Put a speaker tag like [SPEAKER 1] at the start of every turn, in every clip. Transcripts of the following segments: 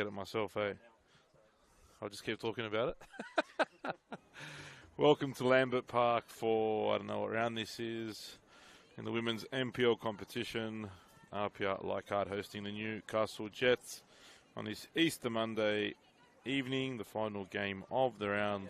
[SPEAKER 1] get it myself, hey? I'll just keep talking about it. Welcome to Lambert Park for, I don't know what round this is, in the women's NPL competition. APIA Leichhardt hosting the Newcastle Jets on this Easter Monday evening, the final game of the round.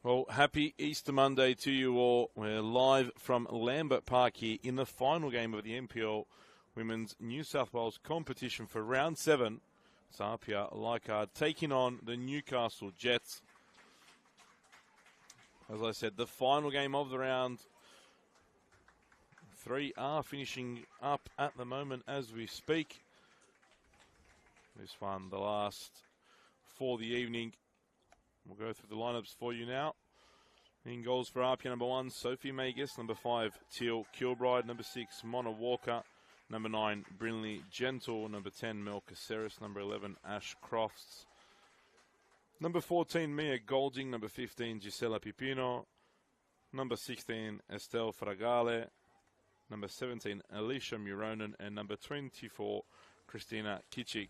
[SPEAKER 1] Well, happy Easter Monday to you all. We're live from Lambert Park here in the final game of the NPL Women's New South Wales competition for round 7. It's APIA Leichhardt taking on the Newcastle Jets. As I said, the final game of the round. 3 are finishing up at the moment as we speak. This one, the last for the evening. We'll go through the lineups for you now. In goals for APIA, number 1, Sophie Magus. Number 5, Teal Kilbride. Number 6, Mona Walker. Number 9, Brinley Gentle. Number 10, Mel Caceres. Number 11, Ash Crofts. Number 14, Mia Golding. Number 15, Gisela Pipino. Number 16, Estelle Fragale. Number 17, Alicia Muronen. And number 24, Christina Kitchik.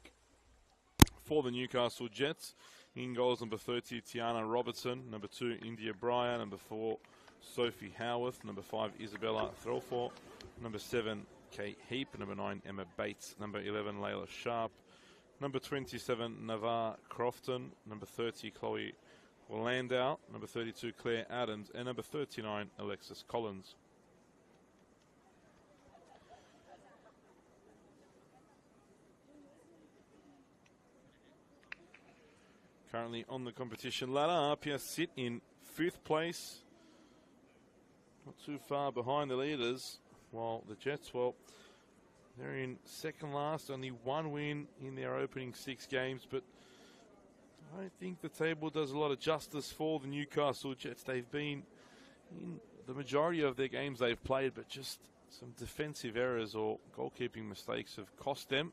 [SPEAKER 1] For the Newcastle Jets, in goals, number 30, Tiana Robertson. Number 2, India Breyer. Number 4, Sophie Howarth. Number 5, Isabella Threlford. Number 7, Kate Heap. Number 9, Emma Bates. Number 11, Layla Sharp. Number 27, Navarre Crofton. Number 30, Chloe Landau. Number 32, Claire Adams. And number 39, Alexis Collins. Currently on the competition ladder, APIA sit in 5th place. Not too far behind the leaders, while the Jets, well, they're in second last, only 1 win in their opening 6 games, but I don't think the table does a lot of justice for the Newcastle Jets. They've been in the majority of their games they've played, but just some defensive errors or goalkeeping mistakes have cost them.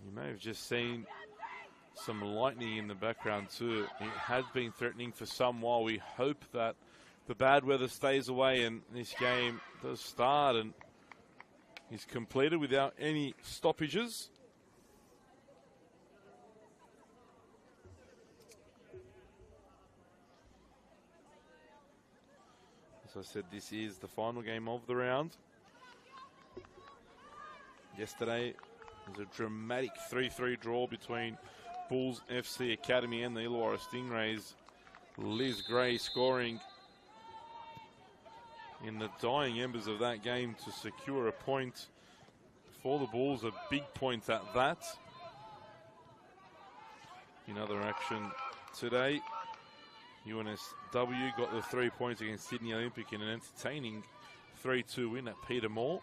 [SPEAKER 1] You may have just seen some lightning in the background too. It has been threatening for some while. We hope that the bad weather stays away and this game does start and is completed without any stoppages. As I said, this is the final game of the round. Yesterday was a dramatic 3-3 draw between Bulls FC Academy and the Illawarra Stingrays. Liz Gray scoring in the dying embers of that game to secure a point for the Bulls, a big point at that. In other action today, UNSW got the 3 points against Sydney Olympic in an entertaining 3-2 win at Peter Moore.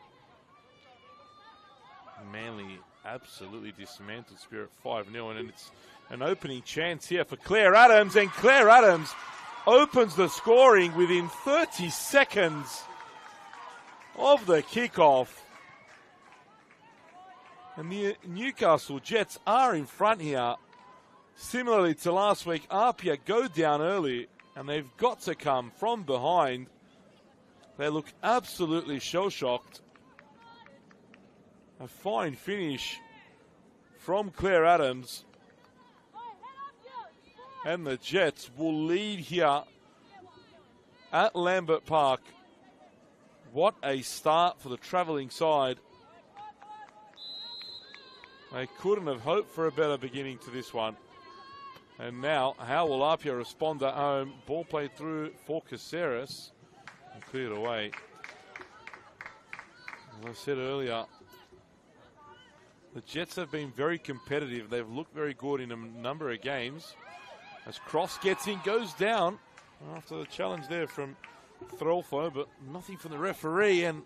[SPEAKER 1] Manly absolutely dismantled Spirit 5-0, and it's an opening chance here for Claire Adams, and Claire Adams opens the scoring within 30 seconds of the kickoff. And the Newcastle Jets are in front here. Similarly to last week, APIA go down early, and they've got to come from behind. They look absolutely shell-shocked. A fine finish from Claire Adams. And the Jets will lead here at Lambert Park. What a start for the travelling side. They couldn't have hoped for a better beginning to this one. And now, how will APIA respond at home? Ball played through for Caceres and cleared away. As I said earlier, the Jets have been very competitive. They've looked very good in a number of games. As Cross gets in, goes down after the challenge there from Threlfo, but nothing from the referee. And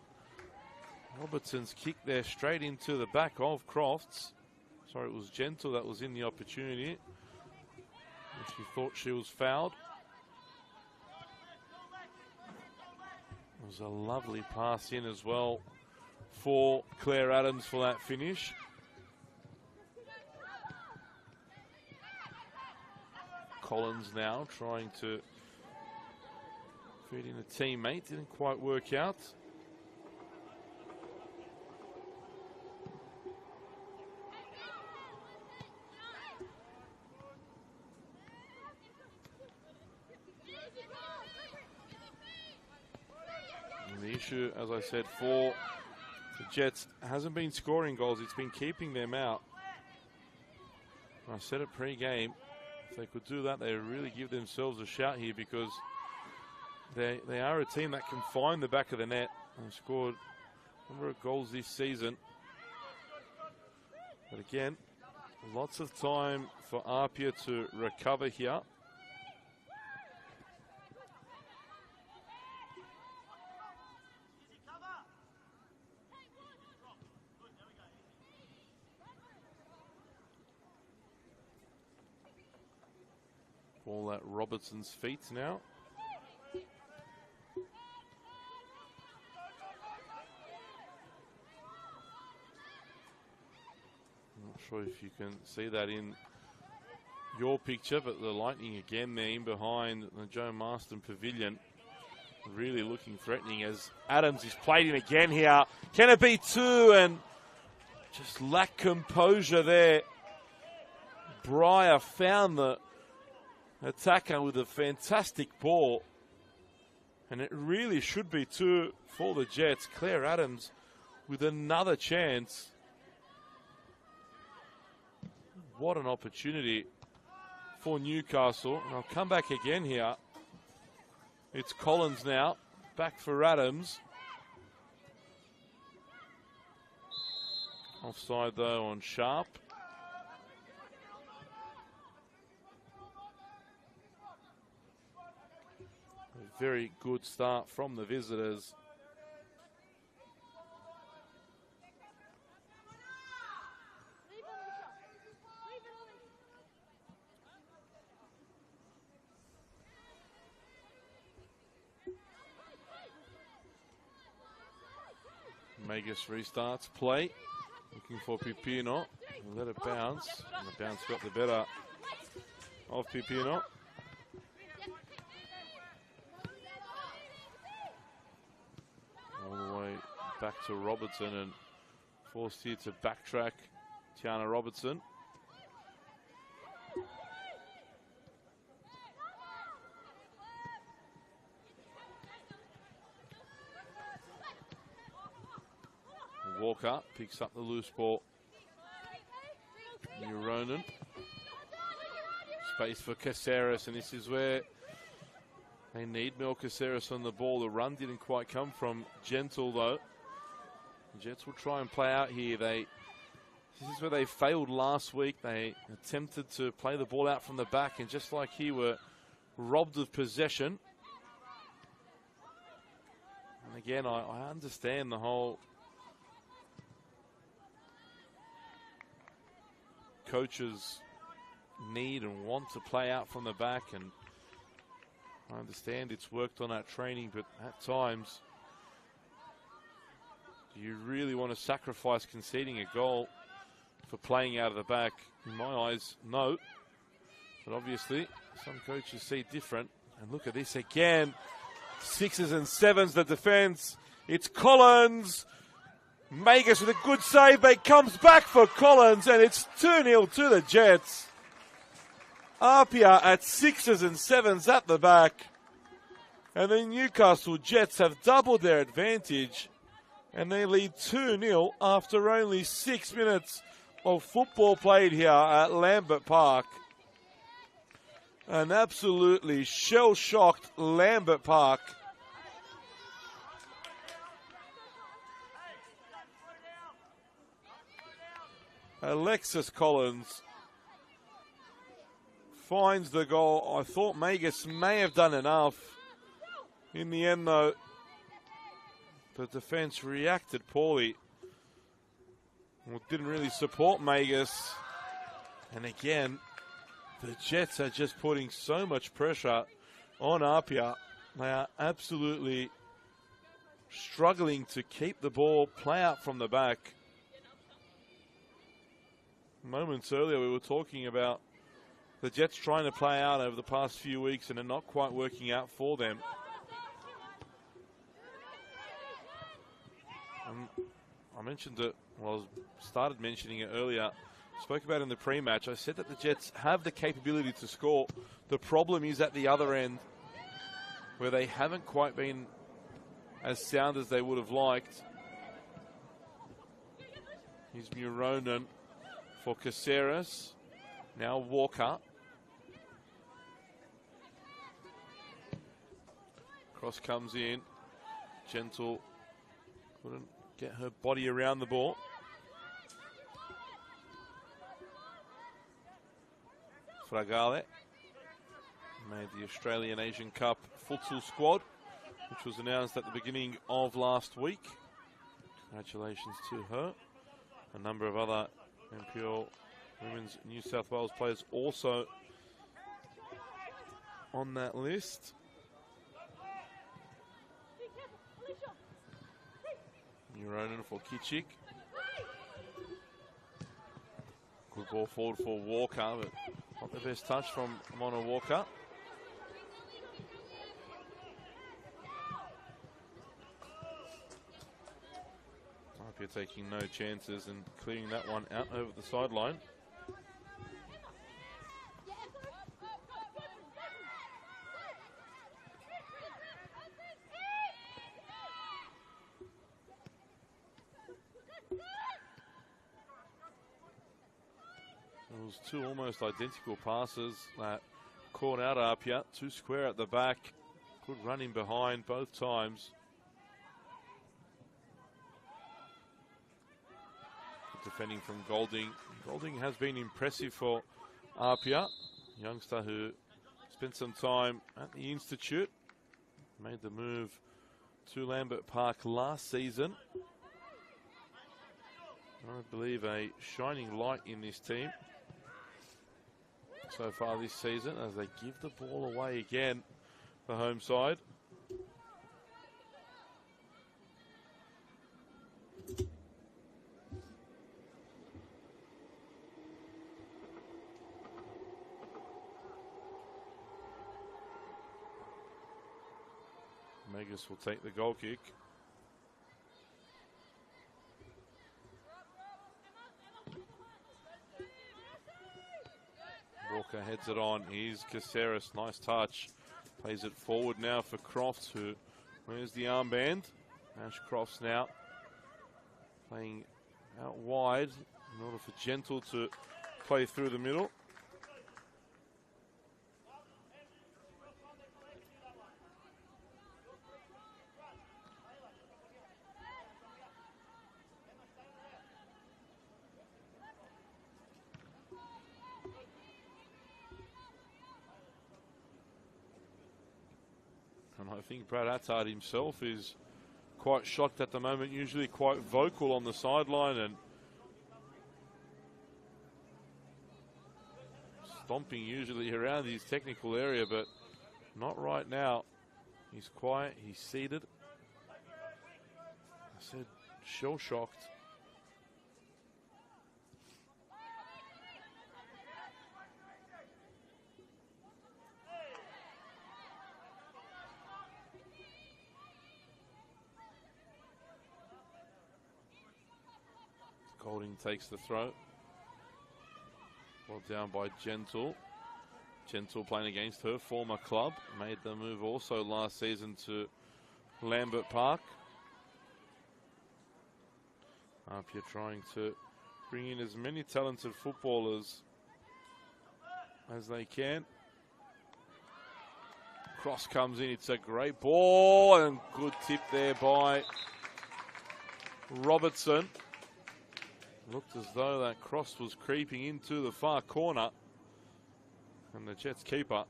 [SPEAKER 1] Robertson's kick there straight into the back of Crofts. Sorry, it was Gentle that was in the opportunity. She thought she was fouled. It was a lovely pass in as well for Claire Adams for that finish. Collins now trying to feed in a teammate. Didn't quite work out. And the issue, as I said, for the Jets hasn't been scoring goals. It's been keeping them out. I said it pre-game. If they could do that, they really give themselves a shout here, because they are a team that can find the back of the net. They've scored a number of goals this season. But again, lots of time for APIA to recover here. Ball at Robertson's feet now. I'm not sure if you can see that in your picture, but the Lightning again there in behind the Joe Marston Pavilion. Really looking threatening as Adams is played in again here. Can it be two? And just lack composure there. Breyer found the attacker with a fantastic ball, and it really should be two for the Jets. Claire Adams with another chance. What an opportunity for Newcastle. And I'll come back again here. It's Collins now, back for Adams. Offside though on Sharp. Very good start from the visitors. Magus restarts play. Looking for Pipino. Let it bounce. And the bounce got the better of Pipino. All the way back to Robertson, and forced here to backtrack Tiana Robertson. Walker picks up the loose ball. Neuronen. Space for Caceres, and this is where they need Mel Caceres on the ball. The run didn't quite come from Gentle, though. The Jets will try and play out here. This is where they failed last week. They attempted to play the ball out from the back, and just like here, were robbed of possession. And again, I understand the whole coaches need and want to play out from the back, and I understand it's worked on that training, but at times, do you really want to sacrifice conceding a goal for playing out of the back? In my eyes, no. But obviously, some coaches see different. And look at this again. 6s and 7s, the defense. It's Collins. Magus with a good save, but it comes back for Collins, and it's 2-0 to the Jets. APIA at 6s and 7s at the back. And the Newcastle Jets have doubled their advantage, and they lead 2-0 after only 6 minutes of football played here at Lambert Park. An absolutely shell-shocked Lambert Park. Alexis Collins finds the goal. I thought Magus may have done enough. In the end, though, the defense reacted poorly. Well, didn't really support Magus. And again, the Jets are just putting so much pressure on APIA. They are absolutely struggling to keep the ball, play out from the back. Moments earlier, we were talking about the Jets trying to play out over the past few weeks, and are not quite working out for them. I mentioned it, well, I started mentioning it earlier. Spoke about it in the pre-match. I said that the Jets have the capability to score. The problem is at the other end, where they haven't quite been as sound as they would have liked. Here's Neuronen for Caceres. Now Walker. Cross comes in. Gentle couldn't get her body around the ball. Fragale made the Australian Asian Cup futsal squad, which was announced at the beginning of last week. Congratulations to her. A number of other NPL Women's New South Wales players also on that list. Neuronen for Kitchik. Good ball forward for Walker, but not the best touch from Mona Walker. APIA taking no chances and clearing that one out over the sideline. It was two almost identical passes that caught out APIA. Two square at the back. Good running behind both times. Defending from Golding. Golding has been impressive for APIA. Youngster who spent some time at the Institute. Made the move to Lambert Park last season. I believe a shining light in this team so far this season, as they give the ball away again, the home side. Megas will take the goal kick. Walker heads it on. Here's Caceres. Nice touch. Plays it forward now for Crofts, who wears the armband. Ash Crofts now playing out wide in order for Gentle to play through the middle. And I think Brad Attard himself is quite shocked at the moment, usually quite vocal on the sideline and stomping usually around his technical area, but not right now. He's quiet, he's seated. I said shell-shocked. Golding takes the throw. Well down by Gentle. Gentle playing against her former club. Made the move also last season to Lambert Park. APIA trying to bring in as many talented footballers as they can. Cross comes in. It's a great ball and good tip there by Robertson. Looked as though that cross was creeping into the far corner, and the Jets keeper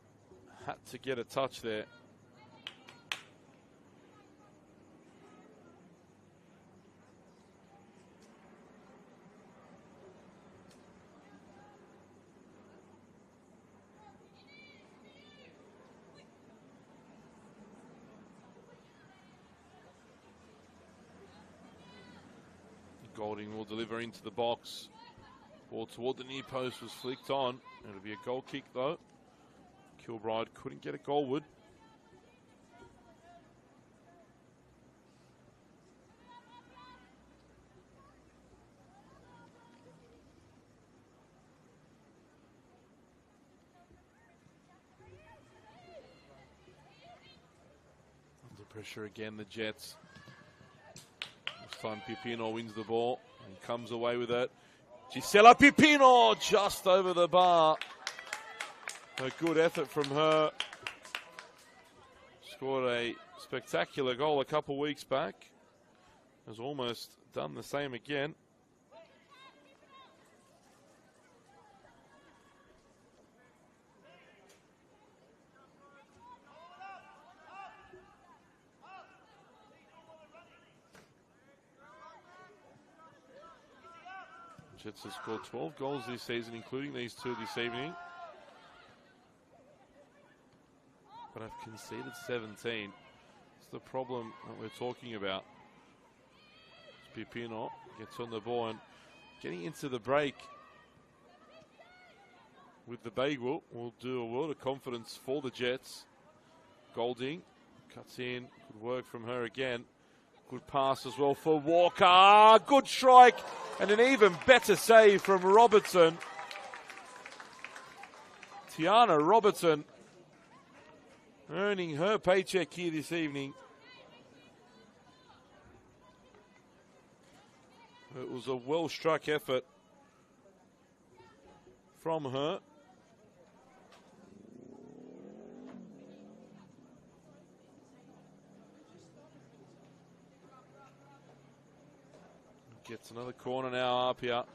[SPEAKER 1] had to get a touch there. Golding will deliver into the box. Ball toward the near post was flicked on. It'll be a goal kick though. Kilbride couldn't get it goalward. Under pressure again, the Jets. This time Pipino wins the ball and comes away with it. Gisela Pipino just over the bar. A good effort from her. scored a spectacular goal a couple weeks back. Has almost done the same again. Jets have scored 12 goals this season, including these two this evening. But have conceded 17. It's the problem that we're talking about. Pipino gets on the ball and getting into the break with the bagel will do a world of confidence for the Jets. Golding cuts in. Good work from her again. Good pass as well for Walker. Good strike and an even better save from Robertson. Tiana Robertson earning her paycheck here this evening. It was a well-struck effort from her. Gets another corner now, APIA.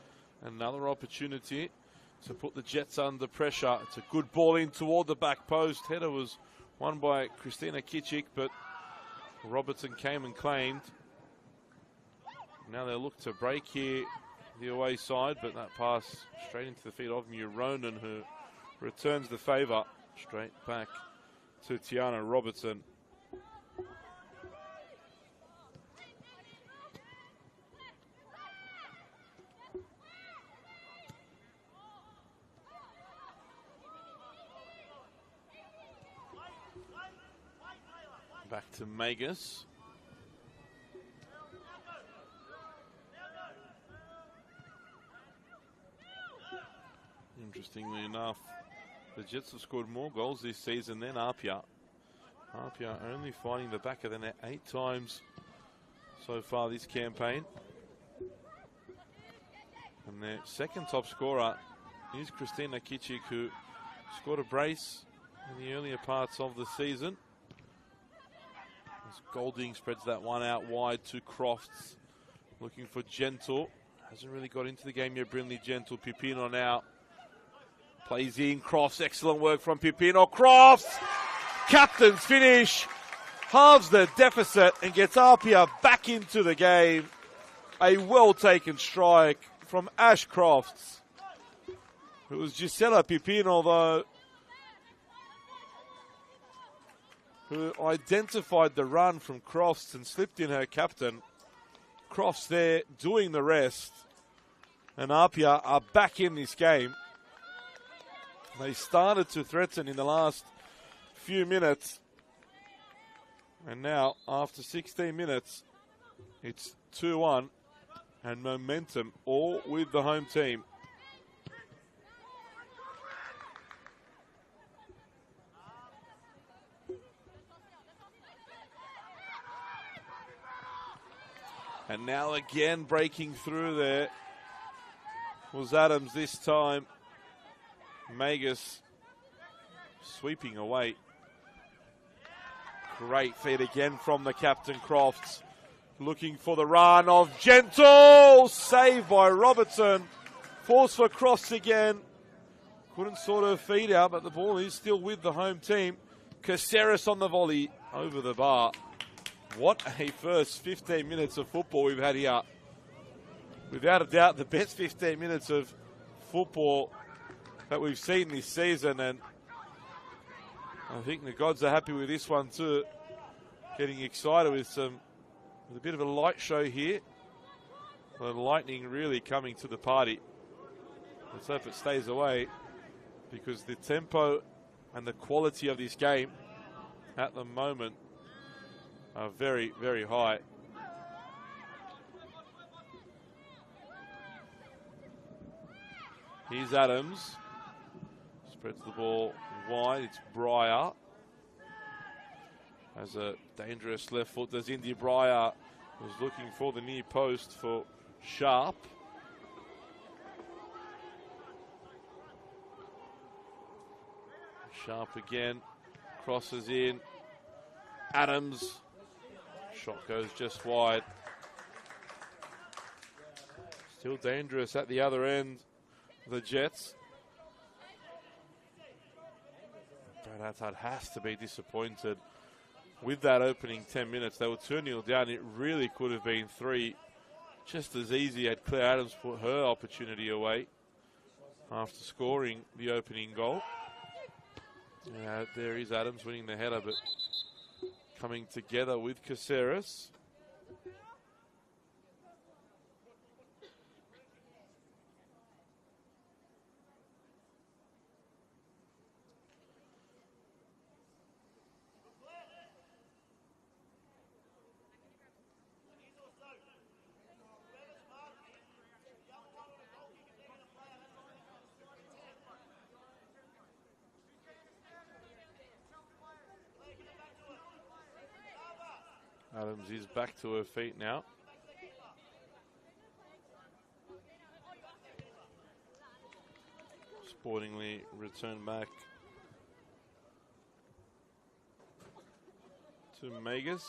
[SPEAKER 1] Another opportunity to put the Jets under pressure. It's a good ball in toward the back post. Header was won by Christina Kitchik, but Robertson came and claimed. Now they'll look to break here, the away side, but that pass straight into the feet of Muronen, who returns the favour straight back to Tiana Robertson. Back to Magus. Interestingly enough, the Jets have scored more goals this season than APIA. APIA only finding the back of the net 8 times so far this campaign. And their second top scorer is Christina Kitchik, who scored a brace in the earlier parts of the season. As Golding spreads that one out wide to Crofts, looking for Gentle. Hasn't really got into the game yet, Brinley Gentle. Pipino now plays in. Crofts, excellent work from Pipino. Crofts, captain's finish, halves the deficit and gets APIA back into the game. A well-taken strike from Ash Crofts. It was Gisela Pipino, though, who identified the run from Crofts and slipped in her captain. Crofts there doing the rest. And APIA are back in this game. They started to threaten in the last few minutes. And now, after 16 minutes, it's 2-1. And momentum all with the home team. And now again breaking through there was Adams this time. Magus sweeping away. Great feed again from the captain Crofts. Looking for the run of Gentle. Saved by Robertson. Force for Crofts again. Couldn't sort of feed out, but the ball is still with the home team. Caceres on the volley over the bar. What a first 15 minutes of football we've had here. Without a doubt, the best 15 minutes of football that we've seen this season. And I think the gods are happy with this one too. Getting excited with a bit of a light show here. The lightning really coming to the party. Let's hope it stays away, because the tempo and the quality of this game at the moment are very, very high. Here's Adams. Spreads the ball wide. It's Breyer. Has a dangerous left foot. There's Indy Breyer. Was looking for the near post for Sharp. Sharp again. Crosses in. Adams. Shot goes just wide. Still dangerous at the other end, the Jets. Brad Attard has to be disappointed with that opening 10 minutes. They were 2-0 down. It really could have been 3. Just as easy had Claire Adams put her opportunity away after scoring the opening goal. There is Adams winning the header, but coming together with Caceres. Adams is back to her feet now. Sportingly return back to Megas.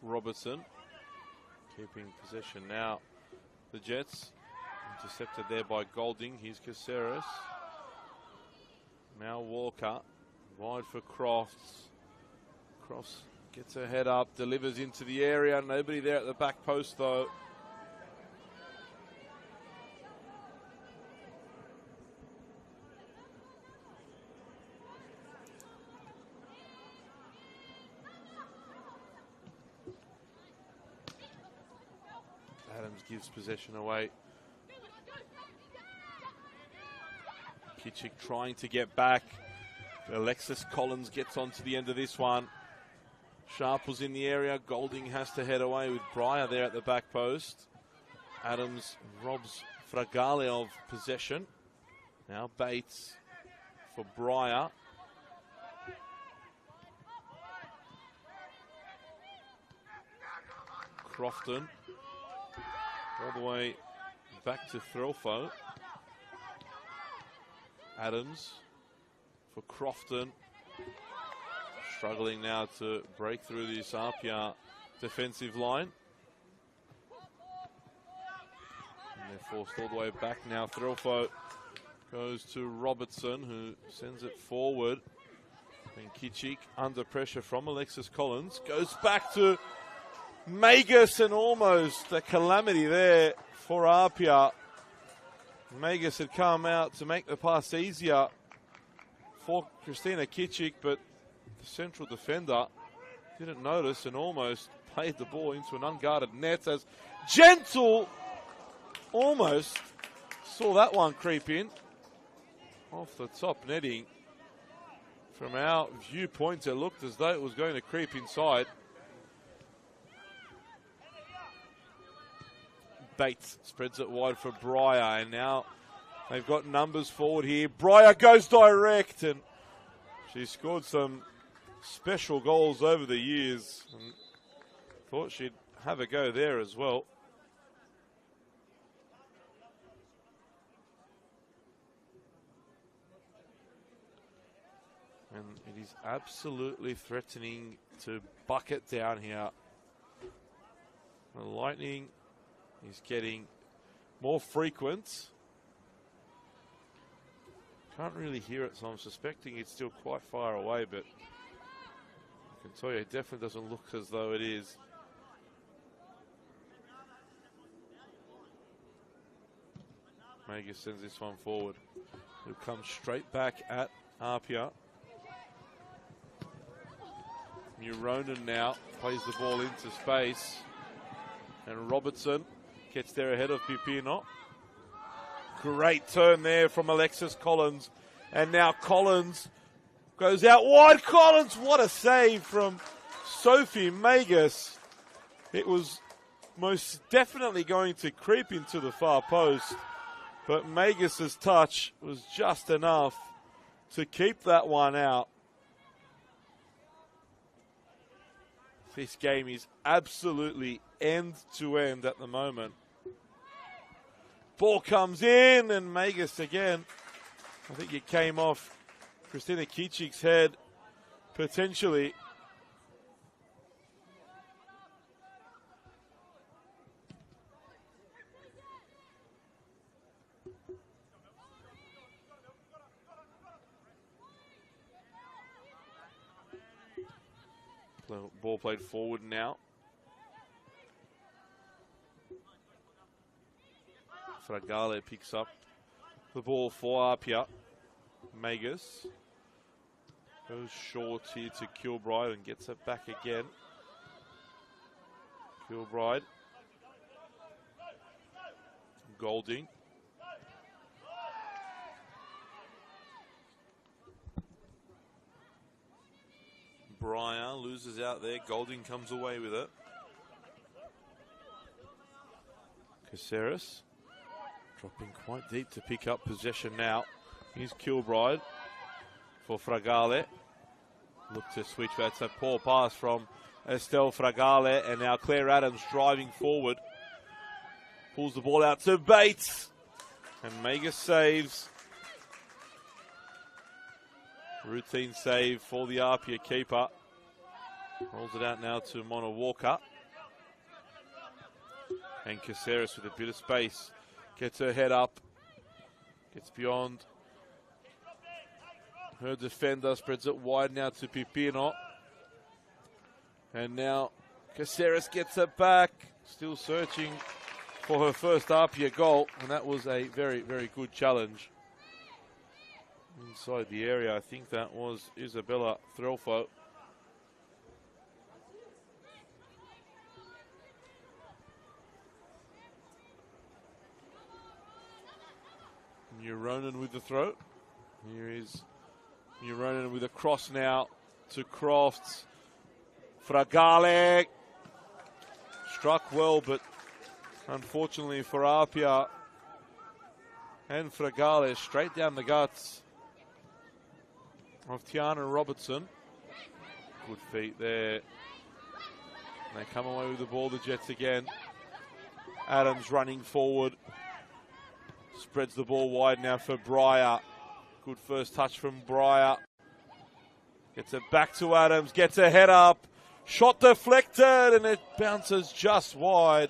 [SPEAKER 1] Robertson. Keeping possession now. The Jets intercepted there by Golding. Here's Caceres. Now Walker. Wide for Crofts. Crofts gets her head up, delivers into the area. Nobody there at the back post though. Adams gives possession away. Kitchik trying to get back. Alexis Collins gets onto the end of this one. Sharp was in the area. Golding has to head away with Breyer there at the back post. Adams robs Fragale of possession. Now Bates for Breyer. Crofton. All the way back to Threlfo. Adams for Crofton. Struggling now to break through this APIA defensive line. And they're forced all the way back now. Threlfo goes to Robertson, who sends it forward. And Kitchik under pressure from Alexis Collins. Goes back to Magus, and almost a calamity there for APIA. Magus had come out to make the pass easier for Christina Kitchik, but the central defender didn't notice and almost played the ball into an unguarded net as Gentle almost saw that one creep in off the top netting. From our viewpoint, it looked as though it was going to creep inside. Bates spreads it wide for Breyer, and now they've got numbers forward here. Breyer goes direct, and she scored some special goals over the years, and thought she'd have a go there as well. And it is absolutely threatening to bucket down here. The Lightning is getting more frequent. Can't really hear it, so I'm suspecting it's still quite far away, but I can tell you it definitely doesn't look as though it is. Magus sends this one forward. It'll come straight back at APIA. New Ronan now plays the ball into space. And Robertson gets there ahead of Pipino. Great turn there from Alexis Collins. And now Collins goes out wide. Collins, what a save from Sophie Magus. It was most definitely going to creep into the far post, but Magus's touch was just enough to keep that one out. This game is absolutely end-to-end at the moment. Ball comes in, and Magus again. I think it came off Christina Kicik's head, potentially. Ball played forward now. Fragale picks up the ball for APIA. Magus goes short here to Kilbride and gets it back again. Kilbride. Golding. Breyer loses out there. Golding comes away with it. Caceres dropping quite deep to pick up possession now. Here's Kilbride for Fragale. Look to switch. That's a poor pass from Estelle Fragale. And now Claire Adams driving forward. Pulls the ball out to Bates. And Magus saves. Routine save for the APIA keeper. Rolls it out now to Mona Walker. And Caceres with a bit of space. Gets her head up. Gets beyond her defender. Spreads it wide now to Pipino. And now Caceres gets it back. Still searching for her first APIA goal. And that was a very, very good challenge. Inside the area, I think that was Isabella Threlfo. Neuronen with the throw. Here is Neuronen with a cross now to Crofts. Fragale struck well, but unfortunately for APIA and Fragale, straight down the guts of Tiana Robertson. Good feet there. And they come away with the ball, the Jets again. Adams running forward. Spreads the ball wide now for Breyer. Good first touch from Breyer. Gets it back to Adams. Gets her head up. Shot deflected and it bounces just wide.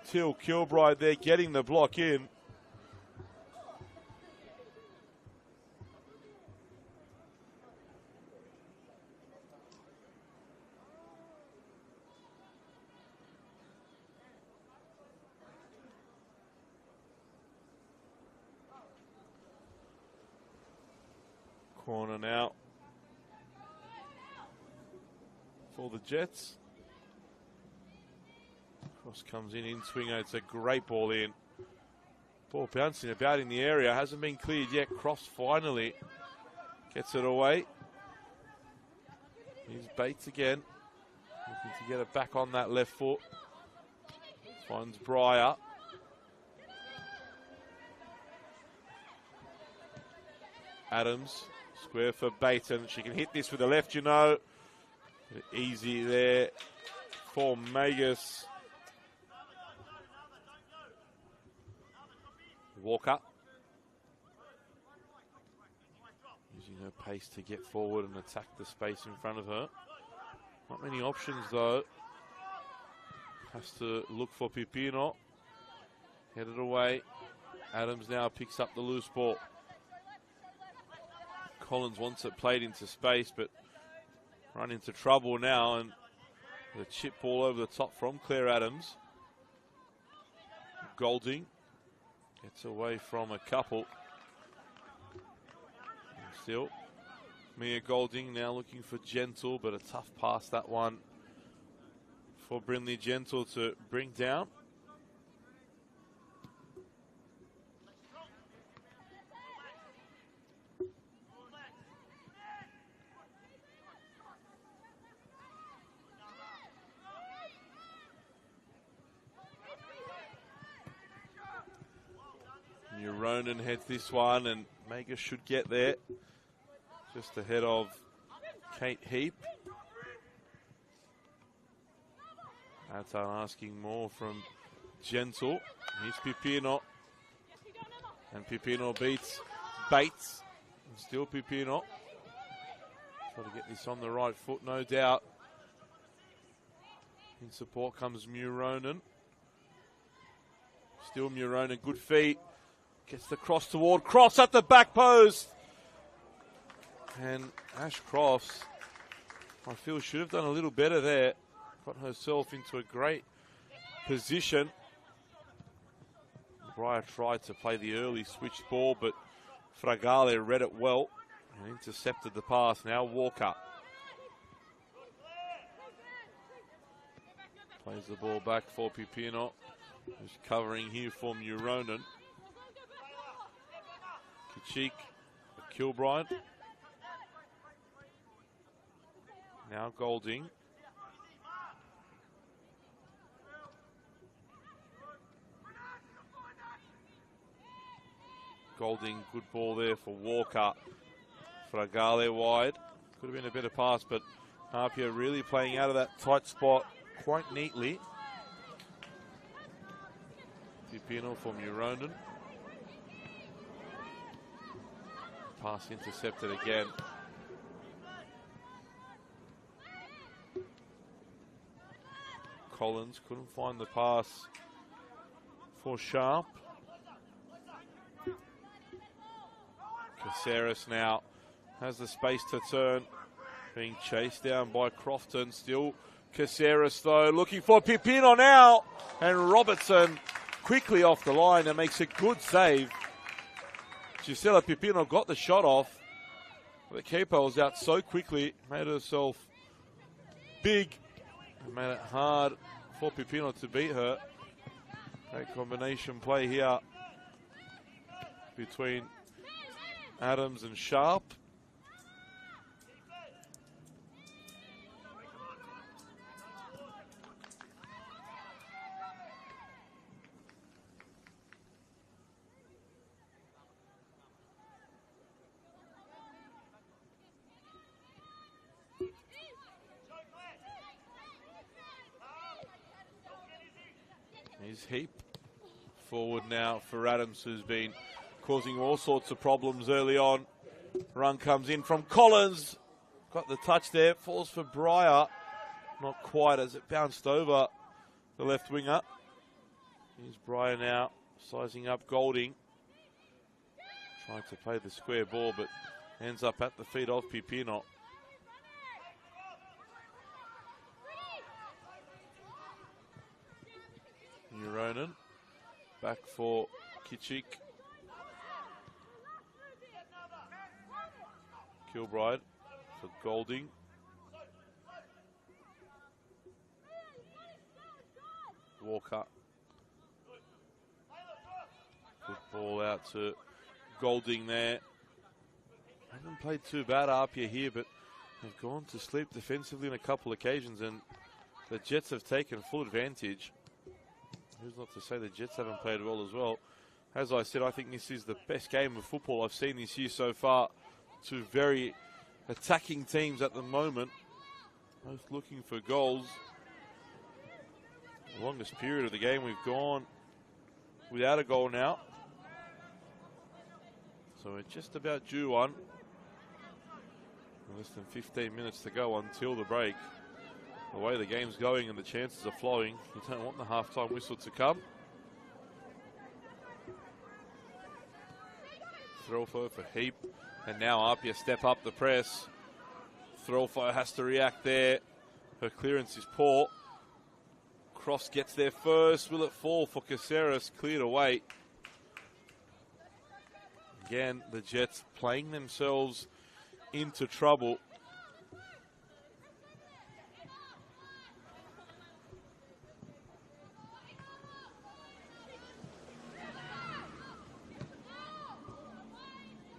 [SPEAKER 1] Till Kilbride there getting the block in. Corner now for the Jets. Cross comes in swinger. It's a great ball in. Ball bouncing about in the area. Hasn't been cleared yet. Cross finally gets it away. Here's Bates again. Looking to get it back on that left foot. Finds Breyer. Adams. Square for Baton. She can hit this with the left, you know. Easy there for Magus. Walker. Using her pace to get forward and attack the space in front of her. Not many options though. Has to look for Pipino. Headed away. Adams now picks up the loose ball. Collins wants it played into space, but run into trouble now, and the chip ball over the top from Claire Adams. Golding gets away from a couple. And still, Mia Golding now looking for Gentle, but a tough pass that one for Brinley Gentle to bring down. Ronan heads this one, and Magus should get there. Just ahead of Kate Heap. That's asking more from Gentle. Here's Pipino. And Pipino beats Bates. And still Pipino. Try to get this on the right foot, no doubt. In support comes Muronen. Still Muronen, good feet. Gets the cross toward Cross at the back post. And Ash Crofts, I feel, should have done a little better there. Got herself into a great position. Breyer tried to play the early switch ball, but Fragale read it well and intercepted the pass. Now Walker plays the ball back for Pipino, who's covering here for Muronen. Kachik, Kilbride. Now Golding. Golding, good ball there for Walker. Fragale wide. Could have been a better pass, but APIA really playing out of that tight spot quite neatly. Pipino for Muronen. Pass intercepted again. Collins couldn't find the pass for Sharp. Caceres now has the space to turn, being chased down by Crofton. Still Caceres though, looking for Pipino now, and Robertson quickly off the line and makes a good save. Gisela Pipino got the shot off. The keeper was out so quickly, made herself big, and made it hard for Pipino to beat her. Great combination play here between Adams and Sharp. Here's Heap forward now for Adams, who's been causing all sorts of problems early on. Run comes in from Collins. Got the touch there. Falls for Breyer. Not quite, as it bounced over the left winger. Here's Breyer now sizing up Golding. Trying to play the square ball, but ends up at the feet of Pipino. Muronen back for Kachik. Kilbride for Golding. Walker. Good ball out to Golding there. Haven't played too bad APIA here, but they've gone to sleep defensively on a couple occasions, and the Jets have taken full advantage. Who's not to say the Jets haven't played well as well. As I said, I think this is the best game of football I've seen this year so far. Two very attacking teams at the moment, both looking for goals. The longest period of the game, we've gone without a goal now. So we're just about due one. Less than 15 minutes to go until the break. The way the game's going and the chances are flowing, you don't want the halftime whistle to come. Threlfo for Heap, and now APIA step up the press. Threlfo has to react there. Her clearance is poor. Cross gets there first. Will it fall for Caceres? Cleared away. Again, the Jets playing themselves into trouble.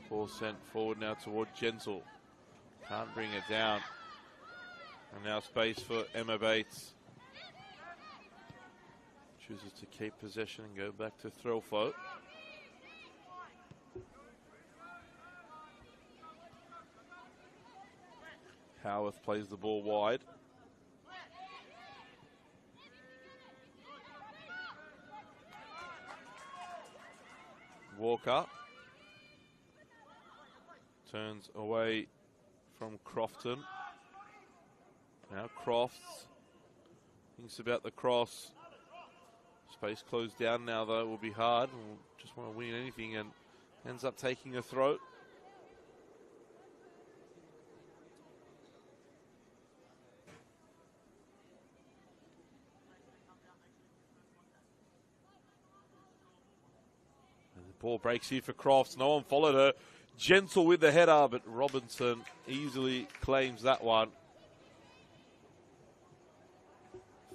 [SPEAKER 1] Ball sent forward now toward Gentle. Can't bring it down. And now space for Emma Bates. Chooses to keep possession and go back to Threlfo. Howarth plays the ball wide. Walker. Turns away from Crofton. Now Crofts thinks about the cross. Space closed down now, though. It will be hard. We'll just want to win anything, and ends up taking a throat. And the ball breaks here for Crofts. No one followed her. Gentle with the header, but Robinson easily claims that one.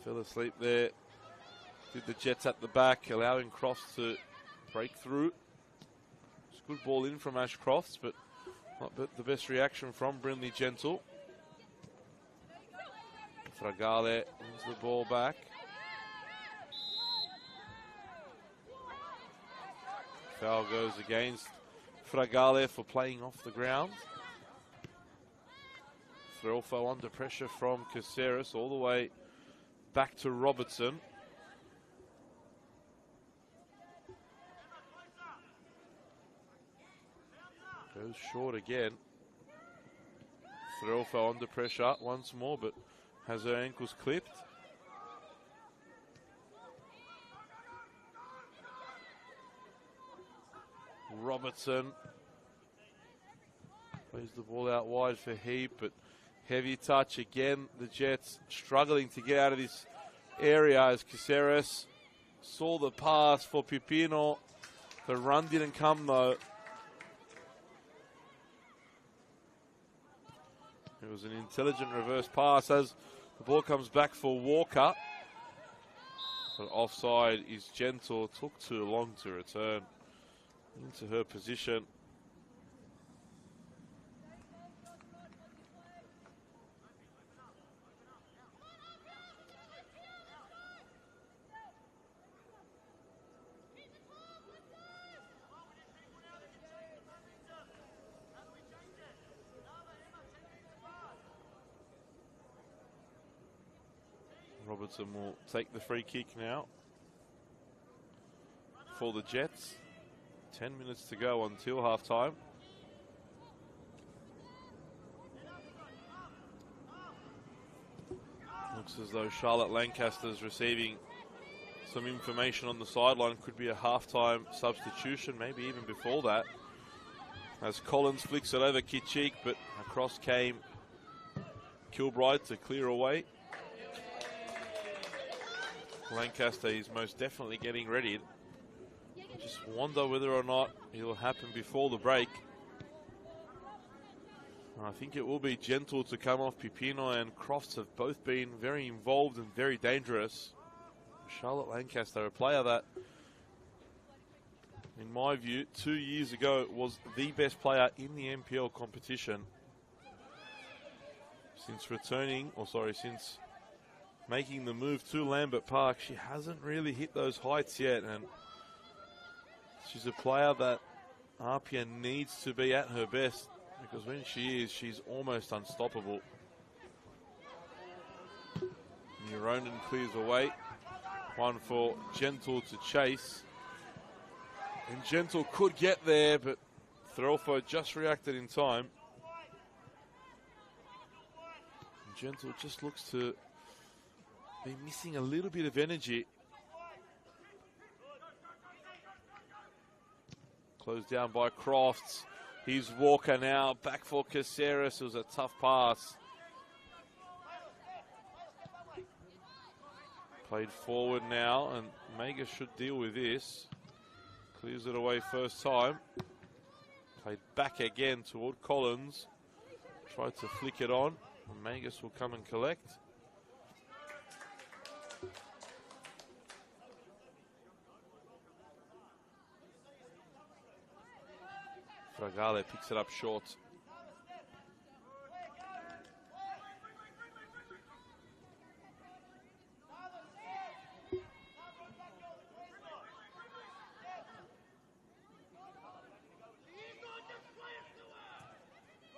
[SPEAKER 1] Fell asleep there. Did the Jets at the back, allowing Crofts to break through. It's a good ball in from Ash Crofts, but not the best reaction from Brindley Gentle. Fragale wins the ball back. Foul goes against Fragale for playing off the ground. Threlfo under pressure from Caceres all the way back to Robertson. Goes short again. Threlfo under pressure once more, but has her ankles clipped. Robertson plays the ball out wide for Heap, but heavy touch again. The Jets struggling to get out of this area as Caceres saw the pass for Pipino. The run didn't come though. It was an intelligent reverse pass as the ball comes back for Walker. But offside is Gentle. Took too long to return into her position. Robertson will take the free kick now for the Jets. 10 minutes to go until half time. Looks as though Charlotte Lancaster's receiving some information on the sideline. Could be a half-time substitution, maybe even before that. As Collins flicks it over Kitchik, but across came Kilbride to clear away. Lancaster is most definitely getting ready. Just wonder whether or not it'll happen before the break. I think it will be Gentle to come off. Pipino and Crofts have both been very involved and very dangerous. Charlotte Lancaster, a player that, in my view, 2 years ago was the best player in the NPL competition. Since making the move to Lambert Park, she hasn't really hit those heights yet, and she's a player that APIA needs to be at her best, because when she is, she's almost unstoppable. Neuronen clears away. One for Gentle to chase. And Gentle could get there, but Threlfo just reacted in time. And Gentle just looks to be missing a little bit of energy. Closed down by Crofts. Here's Walker now, back for Caceres. It was a tough pass. Played forward now, and Mega should deal with this. Clears it away first time. Played back again toward Collins. Tried to flick it on, and Magus will come and collect. Fragale picks it up short.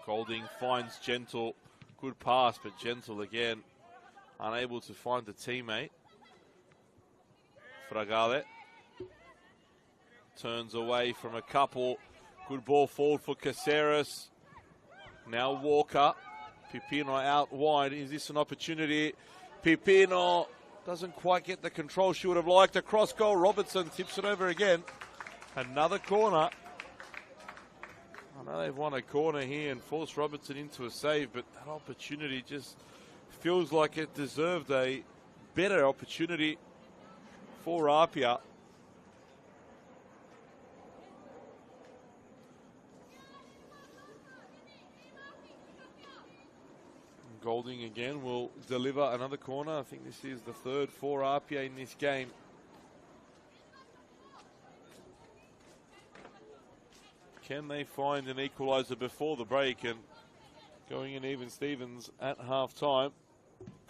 [SPEAKER 1] Golding finds Gentle. Good pass, but Gentle again unable to find a teammate. Fragale. turns away from a couple. Good ball forward for Caceres. Now Walker. Pipino out wide. Is this an opportunity? Pipino doesn't quite get the control she would have liked. Across goal. Robertson tips it over again. Another corner. I know they've won a corner here and forced Robertson into a save, but that opportunity just feels like it deserved a better opportunity for APIA. Golding again will deliver another corner. I think this is the third for APIA in this game. Can they find an equaliser before the break? And going in even Stevens at half-time.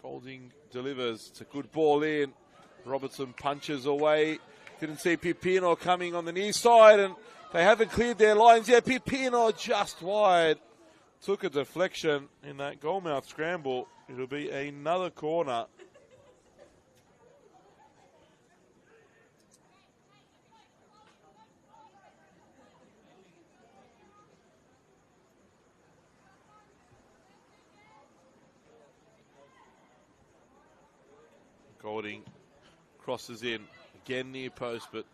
[SPEAKER 1] Golding delivers. It's a good ball in. Robertson punches away. Didn't see Pipino coming on the near side, and they haven't cleared their lines yet. Pipino just wide. Took a deflection in that goalmouth scramble. It'll be another corner. Golding crosses in. Again near post, but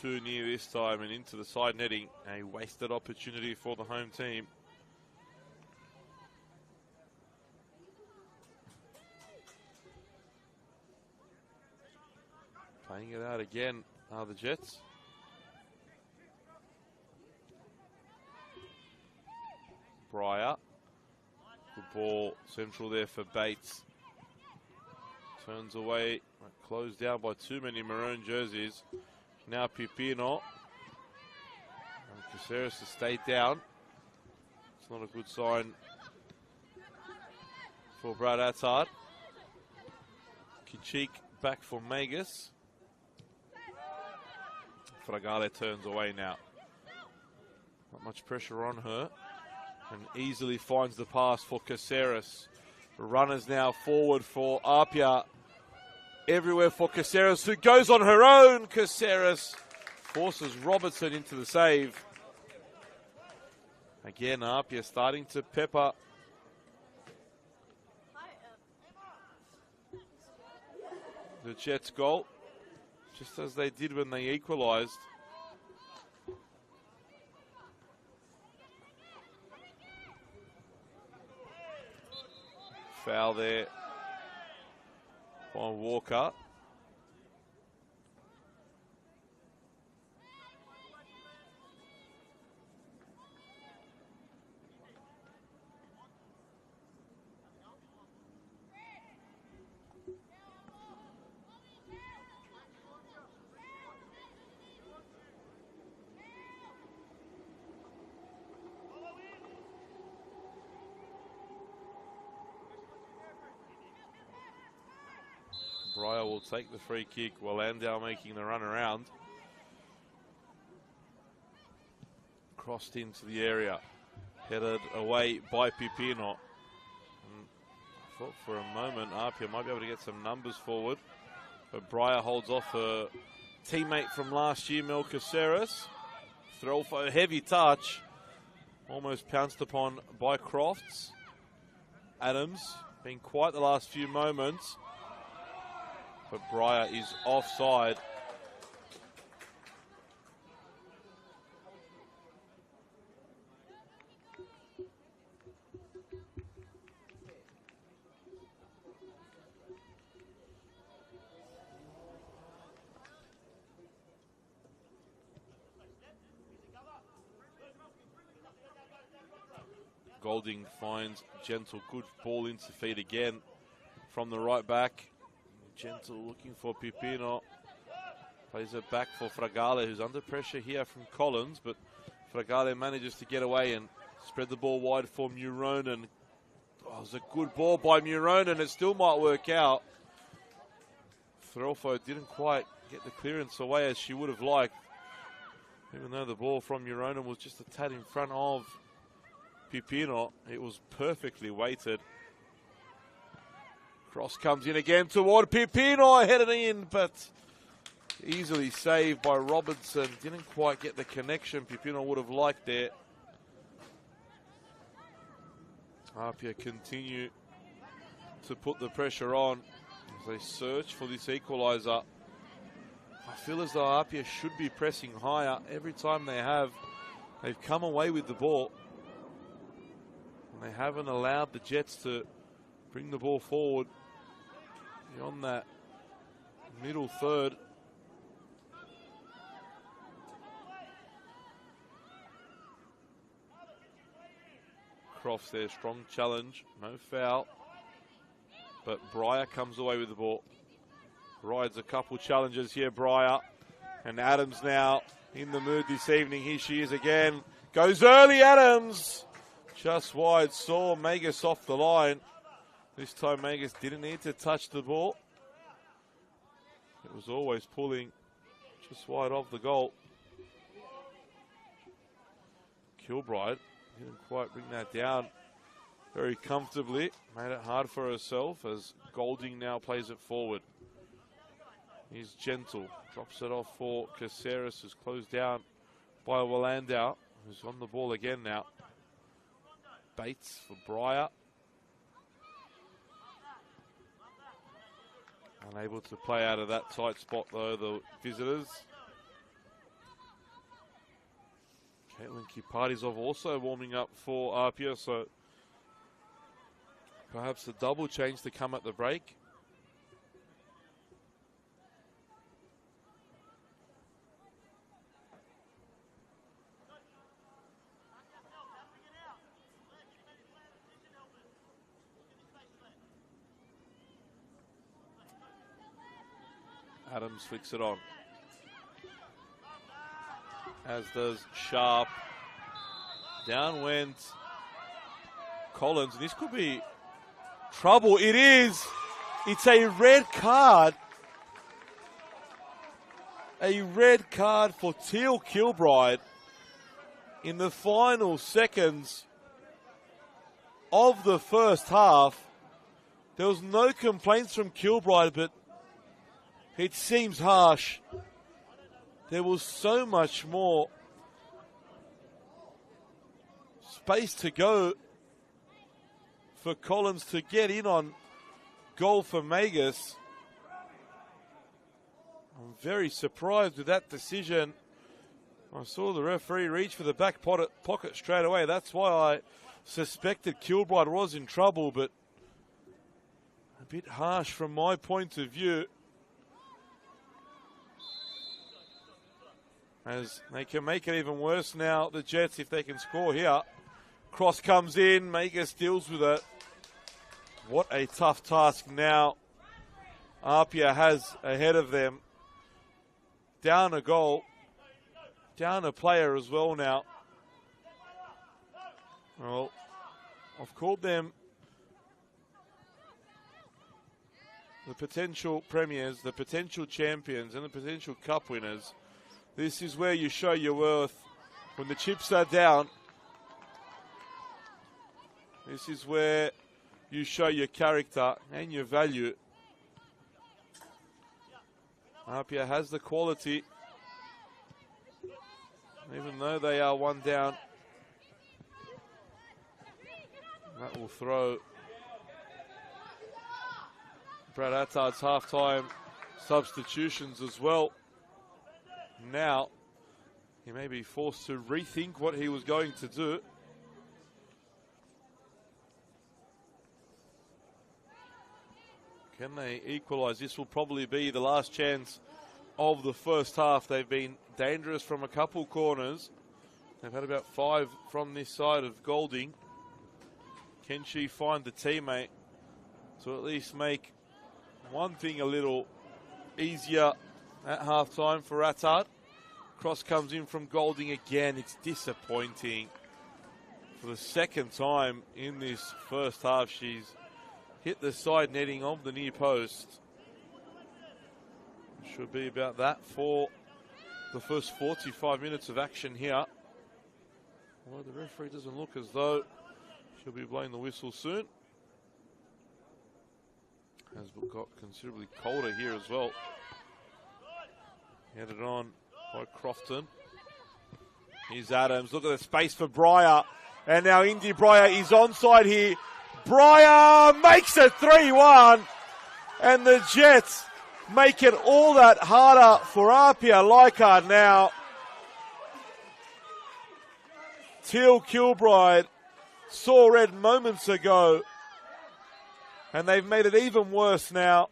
[SPEAKER 1] too near this time and into the side netting. A wasted opportunity for the home team. Playing it out again are the Jets. Breyer. Good ball central there for Bates. Turns away, closed down by too many maroon jerseys. Now Pipino. And Caceres has stayed down. It's not a good sign for Brad Leichhardt. Kichik back for Magus. Fragale turns away now. Not much pressure on her. And easily finds the pass for Caceres. Runners now forward for APIA. Everywhere for Caceres, who goes on her own. Caceres forces Robertson into the save. Again, APIA starting to pepper. The Jets' goal, just as they did when they equalised. Foul there by Walker. Breyer will take the free kick while Landau making the run around. Crossed into the area. Headed away by Pipino. I thought for a moment APIA might be able to get some numbers forward. But Breyer holds off her teammate from last year, Mel Caceres. Throw for a heavy touch. Almost pounced upon by Crofts. Adams been quite the last few moments. But Breyer is offside. Golding finds Gentle, good ball into feet again from the right back. Gentle looking for Pipino. Plays it back for Fragale, who's under pressure here from Collins, but Fragale manages to get away and spread the ball wide for Muronen. Oh, it was a good ball by Muronen. It still might work out. Threlfo didn't quite get the clearance away as she would have liked, even though the ball from Muronen was just a tad in front of Pipino. It was perfectly weighted. Cross comes in again toward Pipino, headed in, but Easily saved by Robinson. Didn't quite get the connection Pipino would have liked there. APIA continue to put the pressure on as they search for this equaliser. I feel as though APIA should be pressing higher. Every time they have, they've come away with the ball. And they haven't allowed the Jets to bring the ball forward beyond that middle third. Crofts there, strong challenge, no foul. But Breyer comes away with the ball. Rides a couple challenges here, Breyer. And Adams now in the mood this evening. Here she is again. Goes early, Adams. Just wide, saw Magus off the line. This time Magus didn't need to touch the ball. It was always pulling just wide of the goal. Kilbride didn't quite bring that down very comfortably. Made it hard for herself as Golding now plays it forward. He's gentle. Drops it off for Caceres, who's closed down by Wallandau, who's on the ball again now. Bates for Breyer. Unable to play out of that tight spot though, the visitors. Caitlin Kipartizov also warming up for APIA, so perhaps a double change to come at the break. Adams flicks it on. As does Sharp. Down went Collins. And this could be trouble. It is. It's a red card. A red card for Teal Kilbride in the final seconds of the first half. There was no complaints from Kilbride, but it seems harsh. There was so much more space to go for Collins to get in on goal for Magus. I'm very surprised with that decision. I saw the referee reach for the back pocket straight away. That's why I suspected Kilbride was in trouble, but a bit harsh from my point of view. As they can make it even worse now, the Jets, if they can score here. Cross comes in, Magus deals with it. What a tough task now APIA has ahead of them. Down a goal, down a player as well now. Well, I've called them the potential premiers, the potential champions, and the potential cup winners. This is where you show your worth. When the chips are down, this is where you show your character and your value. APIA has the quality, even though they are one down. That will throw Brad Attard's halftime substitutions as well. Now, he may be forced to rethink what he was going to do. Can they equalise? This will probably be the last chance of the first half. They've been dangerous from a couple corners. They've had about 5 from this side of Golding. Can she find the teammate to at least make one thing a little easier at half-time for Attard? Cross comes in from Golding again. It's disappointing. For the second time in this first half, she's hit the side netting of the near post. Should be about that for the first 45 minutes of action here. Well, the referee doesn't look as though she'll be blowing the whistle soon. Has got considerably colder here as well. Headed on by Crofton. Here's Adams. Look at the space for Breyer. And now Indy Breyer is onside here. Breyer makes it 3-1. And the Jets make it all that harder for APIA Leichhardt now. Teal Kilbride saw red moments ago. And they've made it even worse now.